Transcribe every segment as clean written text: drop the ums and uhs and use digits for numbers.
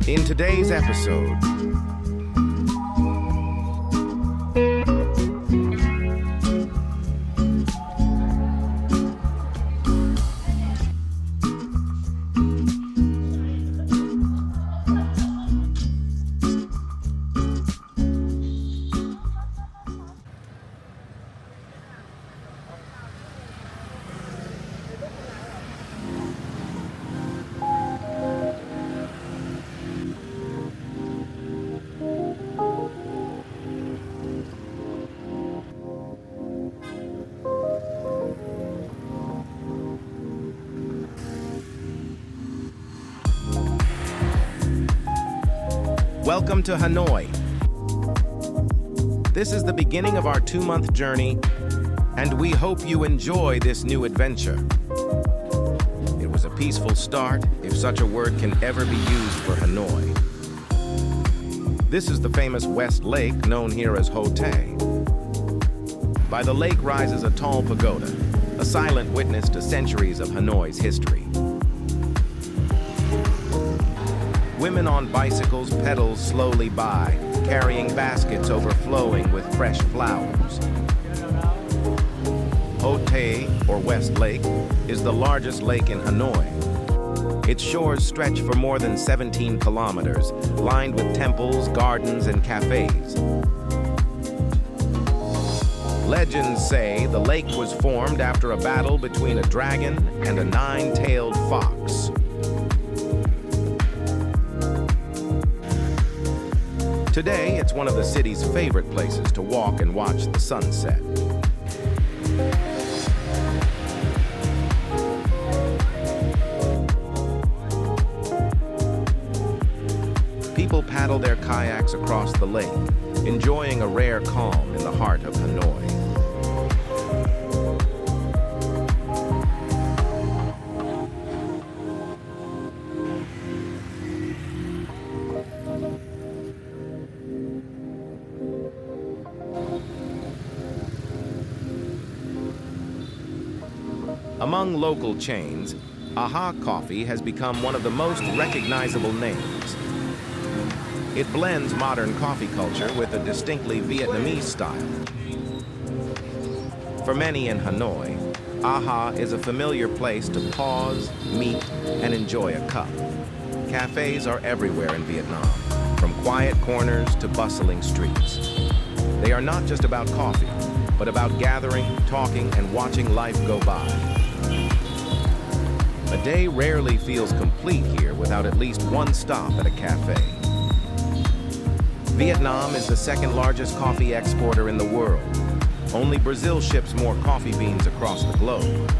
In today's episode, welcome to Hanoi. This is the beginning of our 2-month journey, and we hope you enjoy this new adventure. It was a peaceful start, if such a word can ever be used for Hanoi. This is the famous West Lake, known here as Ho Tay. By the lake rises a tall pagoda, a silent witness to centuries of Hanoi's history. Women on bicycles pedal slowly by, carrying baskets overflowing with fresh flowers. Ho Tay, or West Lake, is the largest lake in Hanoi. Its shores stretch for more than 17 kilometers, lined with temples, gardens, and cafes. Legends say the lake was formed after a battle between a dragon and a 9-tailed fox. Today, it's one of the city's favorite places to walk and watch the sunset. People paddle their kayaks across the lake, enjoying a rare calm in the heart of Hanoi. Among local chains, AHA Coffee has become one of the most recognizable names. It blends modern coffee culture with a distinctly Vietnamese style. For many in Hanoi, AHA is a familiar place to pause, meet, and enjoy a cup. Cafes are everywhere in Vietnam, from quiet corners to bustling streets. They are not just about coffee, but about gathering, talking, and watching life go by. A day rarely feels complete here without at least one stop at a cafe. Vietnam is the second largest coffee exporter in the world. Only Brazil ships more coffee beans across the globe.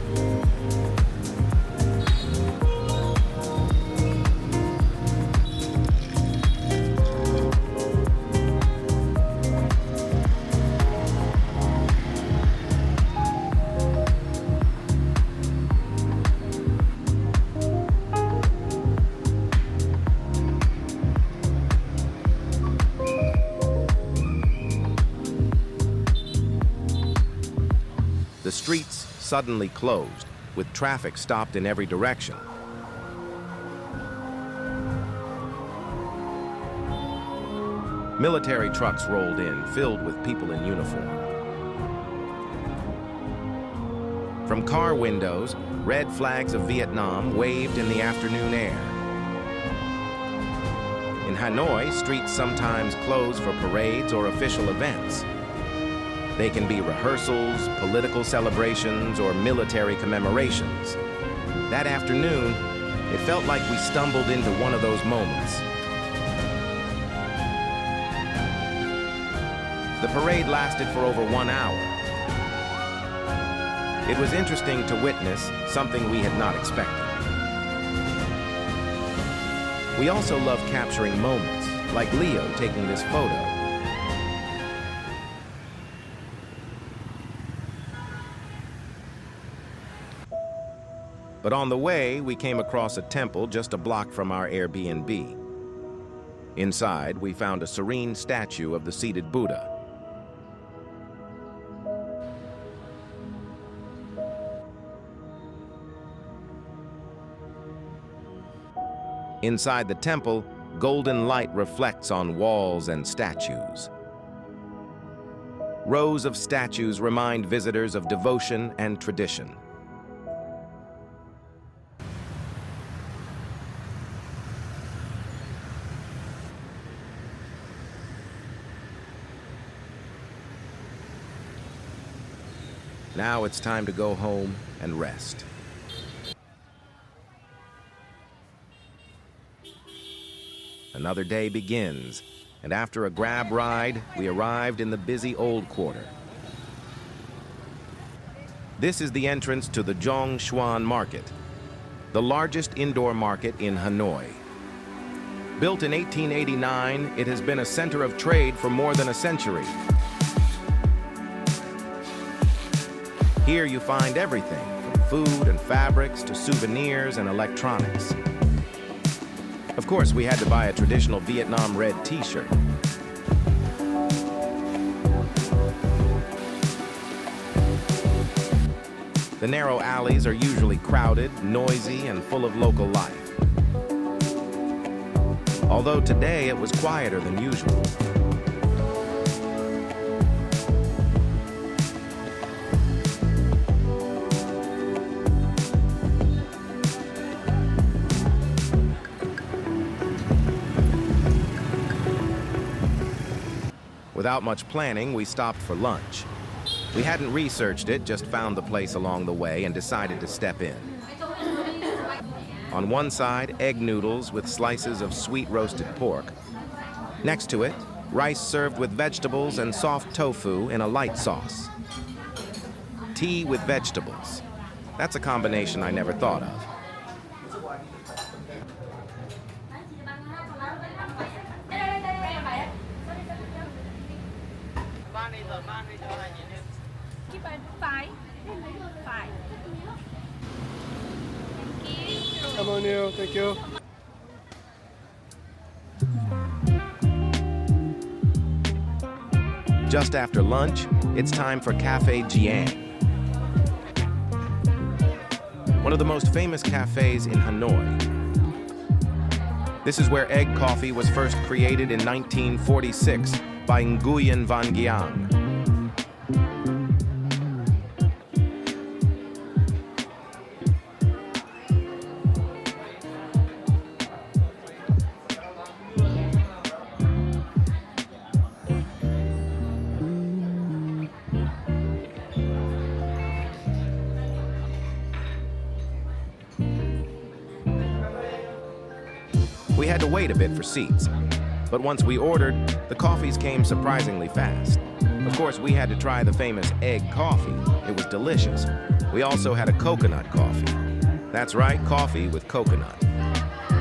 The streets suddenly closed, with traffic stopped in every direction. Military trucks rolled in, filled with people in uniform. From car windows, red flags of Vietnam waved in the afternoon air. In Hanoi, streets sometimes close for parades or official events. They can be rehearsals, political celebrations, or military commemorations. That afternoon, it felt like we stumbled into one of those moments. The parade lasted for over 1 hour. It was interesting to witness something we had not expected. We also love capturing moments, like Leo taking this photo. But on the way, we came across a temple just a block from our Airbnb. Inside, we found a serene statue of the seated Buddha. Inside the temple, golden light reflects on walls and statues. Rows of statues remind visitors of devotion and tradition. Now it's time to go home and rest. Another day begins, and after a grab ride, we arrived in the busy Old Quarter. This is the entrance to the Dong Xuan Market, the largest indoor market in Hanoi. Built in 1889, it has been a center of trade for more than a century. Here you find everything, from food and fabrics to souvenirs and electronics. Of course, we had to buy a traditional Vietnam red t-shirt. The narrow alleys are usually crowded, noisy, and full of local life. Although today it was quieter than usual. Without much planning, we stopped for lunch. We hadn't researched it, just found the place along the way and decided to step in. On one side, egg noodles with slices of sweet roasted pork. Next to it, rice served with vegetables and soft tofu in a light sauce. Tea with vegetables. That's a combination I never thought of. Come on, you. Thank you. Just after lunch, it's time for Cafe Jiang. One of the most famous cafes in Hanoi. This is where egg coffee was first created in 1946 by Nguyen Van Giang. We had to wait a bit for seats, but once we ordered, the coffees came surprisingly fast. Of course, we had to try the famous egg coffee. It was delicious. We also had a coconut coffee. That's right, coffee with coconut.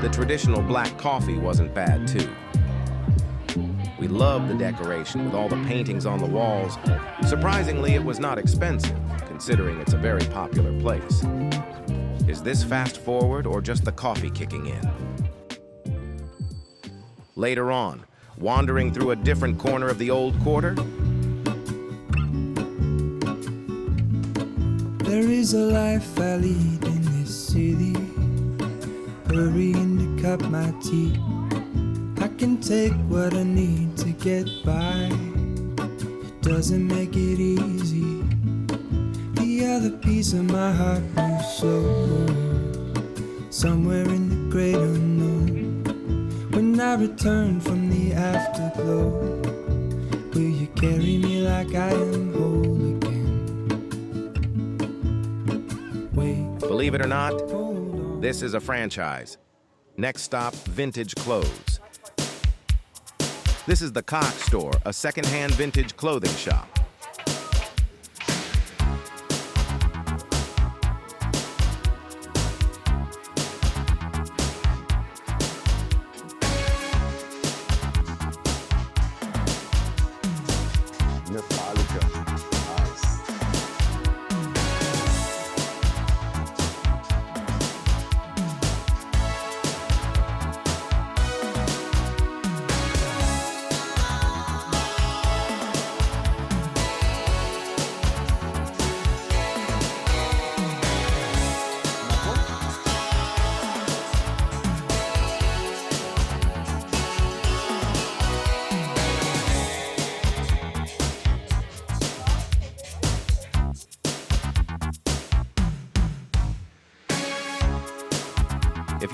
The traditional black coffee wasn't bad, too. We loved the decoration with all the paintings on the walls. Surprisingly, it was not expensive, considering it's a very popular place. Is this fast forward or just the coffee kicking in? Later on, wandering through a different corner of the Old Quarter. There is a life I lead in this city, hurrying to cup my tea. I can take what I need to get by. It doesn't make it easy. The other piece of my heart moves slow, somewhere in the great unknown. When I return from the afterglow, will you carry me like I am whole again? Wait, Believe it or not, hold on. this is a franchise. Next stop, Vintage Clothes. This is the Cock Store, a secondhand vintage clothing shop.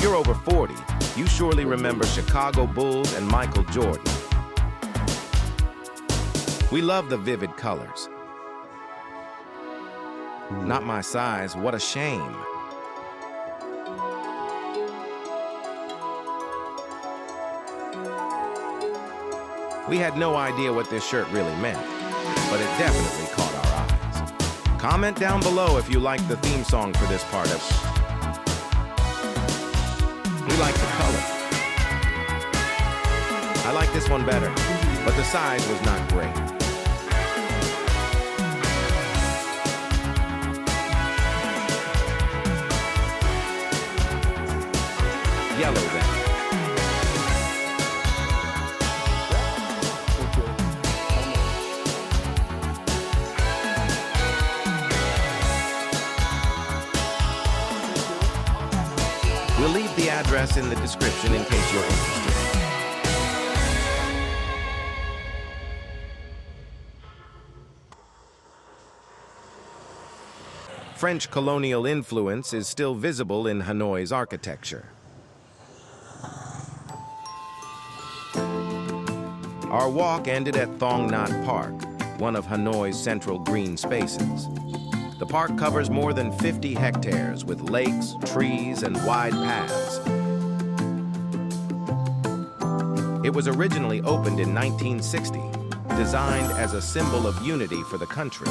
you're over 40, you surely remember Chicago Bulls and Michael Jordan. We love the vivid colors. Not my size, what a shame. We had no idea what this shirt really meant, but it definitely caught our eyes. Comment down below if you like the theme song for this part of it. We like the color. I like this one better, but the size was not great. Yellow then. We'll leave the address in the description in case you're interested. French colonial influence is still visible in Hanoi's architecture. Our walk ended at Thong Nhat Park, one of Hanoi's central green spaces. The park covers more than 50 hectares with lakes, trees, and wide paths. It was originally opened in 1960, designed as a symbol of unity for the country.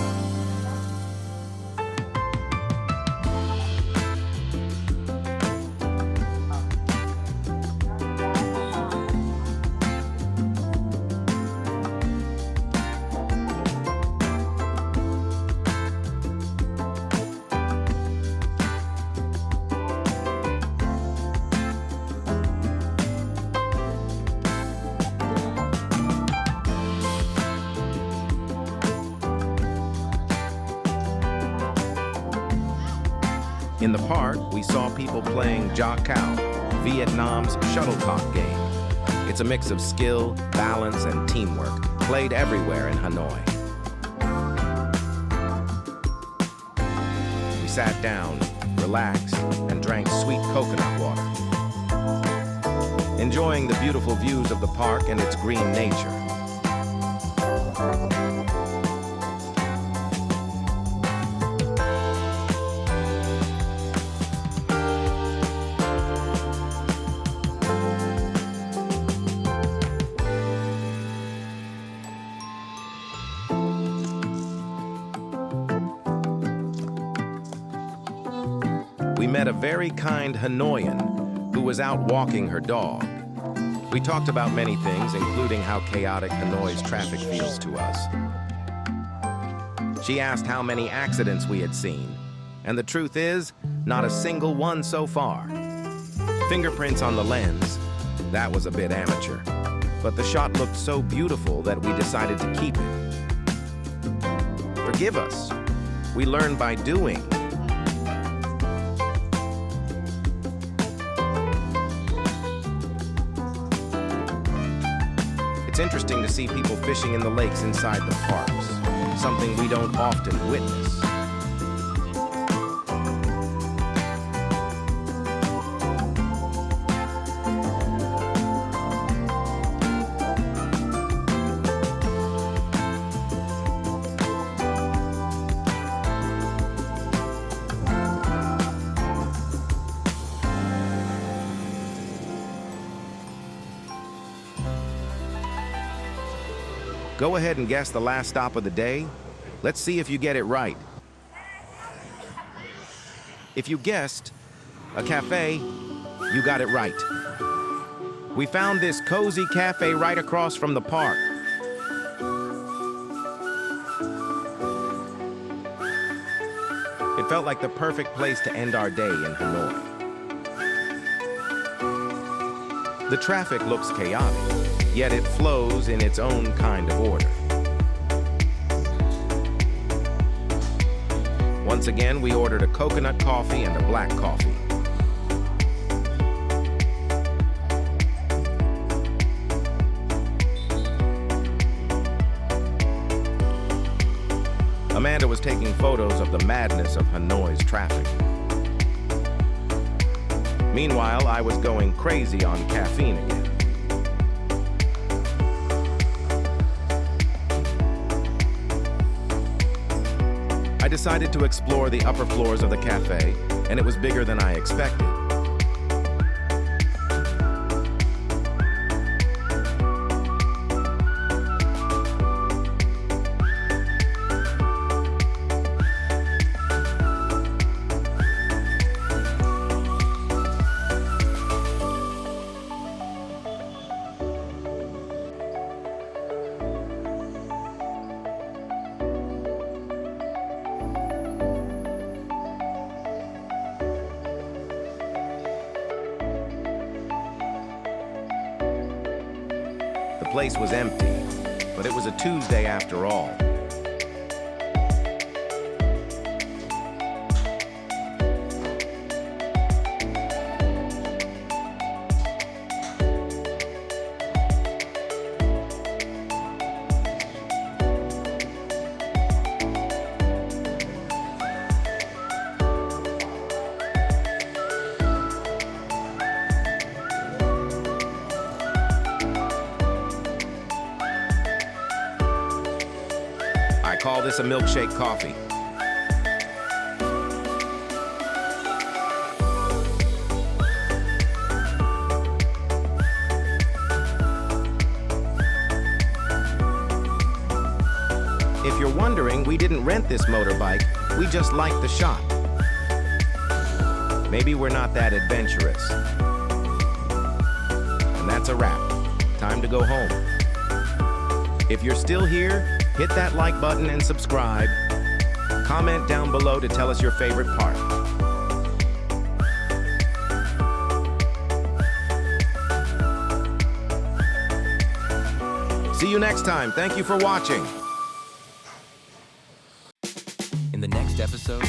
In the park, we saw people playing Ja Cao, Vietnam's shuttlecock game. It's a mix of skill, balance, and teamwork, played everywhere in Hanoi. We sat down, relaxed, and drank sweet coconut water, enjoying the beautiful views of the park and its green nature. We met a very kind Hanoian who was out walking her dog. We talked about many things, including how chaotic Hanoi's traffic feels to us. She asked how many accidents we had seen, and the truth is, not a single one so far. Fingerprints on the lens, that was a bit amateur, but the shot looked so beautiful that we decided to keep it. Forgive us. We learn by doing. It's interesting to see people fishing in the lakes inside the parks, something we don't often witness. Go ahead and guess the last stop of the day. Let's see if you get it right. If you guessed a cafe, you got it right. We found this cozy cafe right across from the park. It felt like the perfect place to end our day in Hanoi. The traffic looks chaotic, yet it flows in its own kind of order. Once again, we ordered a coconut coffee and a black coffee. Amanda was taking photos of the madness of Hanoi's traffic. Meanwhile, I was going crazy on caffeine again. I decided to explore the upper floors of the cafe, and it was bigger than I expected. The place was empty, but it was a Tuesday after all. I call this a milkshake coffee. If you're wondering, we didn't rent this motorbike, we just liked the shot. Maybe we're not that adventurous. And that's a wrap. Time to go home. If you're still here, hit that like button and subscribe. Comment down below to tell us your favorite part. See you next time. Thank you for watching. In the next episode,